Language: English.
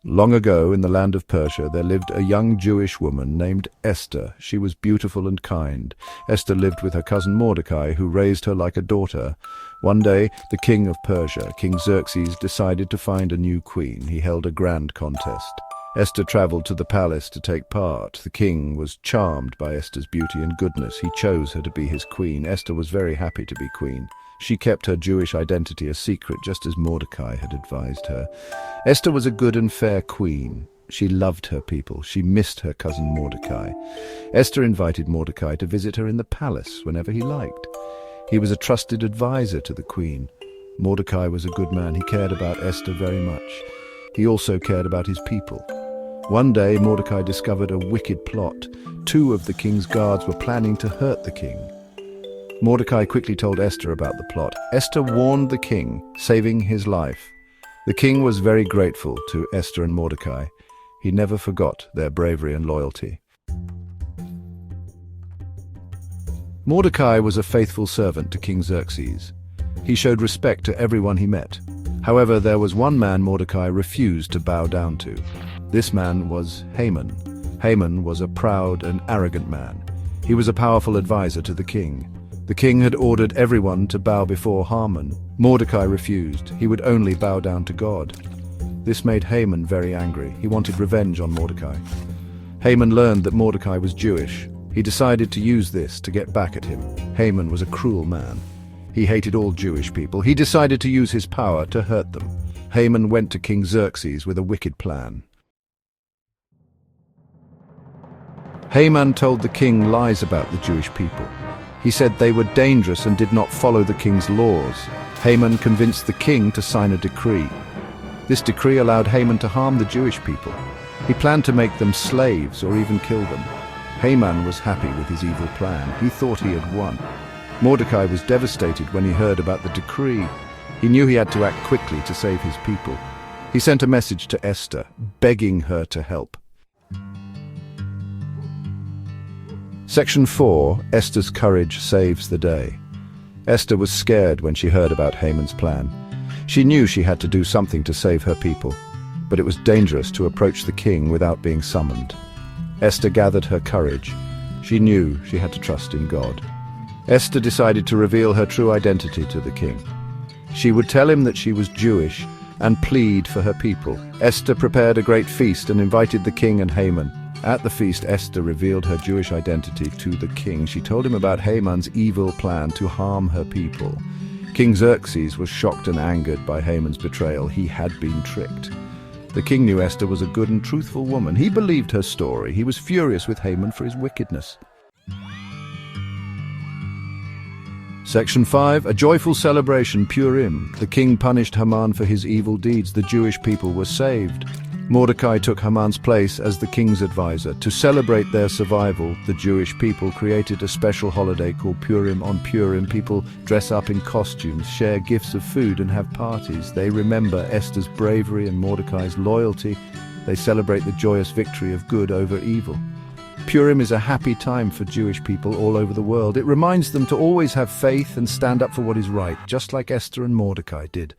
Long ago, in the land of Persia, there lived a young Jewish woman named Esther. She was beautiful and kind. Esther lived with her cousin Mordecai, who raised her like a daughter. One day, the king of Persia, King Xerxes, decided to find a new queen. He held a grand contest. Esther traveled to the palace to take part. The king was charmed by Esther's beauty and goodness. He chose her to be his queen. Esther was very happy to be queen. She kept her Jewish identity a secret, just as Mordecai had advised her. Esther was a good and fair queen. She loved her people. She missed her cousin Mordecai. Esther invited Mordecai to visit her in the palace whenever he liked. He was a trusted advisor to the queen. Mordecai was a good man. He cared about Esther very much. He also cared about his people. One day, Mordecai discovered a wicked plot. Two of the king's guards were planning to hurt the king. Mordecai quickly told Esther about the plot. Esther warned the king, saving his life. The king was very grateful to Esther and Mordecai. He never forgot their bravery and loyalty. Mordecai was a faithful servant to King Xerxes. He showed respect to everyone he met. However, there was one man Mordecai refused to bow down to. This man was Haman. Haman was a proud and arrogant man. He was a powerful advisor to the king. The king had ordered everyone to bow before Haman. Mordecai refused. He would only bow down to God. This made Haman very angry. He wanted revenge on Mordecai. Haman learned that Mordecai was Jewish. He decided to use this to get back at him. Haman was a cruel man. He hated all Jewish people. He decided to use his power to hurt them. Haman went to King Xerxes with a wicked plan. Haman told the king lies about the Jewish people. He said they were dangerous and did not follow the king's laws. Haman convinced the king to sign a decree. This decree allowed Haman to harm the Jewish people. He planned to make them slaves or even kill them. Haman was happy with his evil plan. He thought he had won. Mordecai was devastated when he heard about the decree. He knew he had to act quickly to save his people. He sent a message to Esther, begging her to help. Section 4. Esther's courage saves the day. Esther was scared when she heard about Haman's plan. She knew she had to do something to save her people, but it was dangerous to approach the king without being summoned. Esther gathered her courage. She knew she had to trust in God. Esther decided to reveal her true identity to the king. She would tell him that she was Jewish and plead for her people. Esther prepared a great feast and invited the king and Haman. At the feast, Esther revealed her Jewish identity to the king. She told him about Haman's evil plan to harm her people. King Xerxes was shocked and angered by Haman's betrayal. He had been tricked. The king knew Esther was a good and truthful woman. He believed her story. He was furious with Haman for his wickedness. Section 5. A joyful celebration, Purim. The king punished Haman for his evil deeds. The Jewish people were saved. Mordecai took Haman's place as the king's advisor. To celebrate their survival, the Jewish people created a special holiday called Purim. On Purim, people dress up in costumes, share gifts of food, and have parties. They remember Esther's bravery and Mordecai's loyalty. They celebrate the joyous victory of good over evil. Purim is a happy time for Jewish people all over the world. It reminds them to always have faith and stand up for what is right, just like Esther and Mordecai did.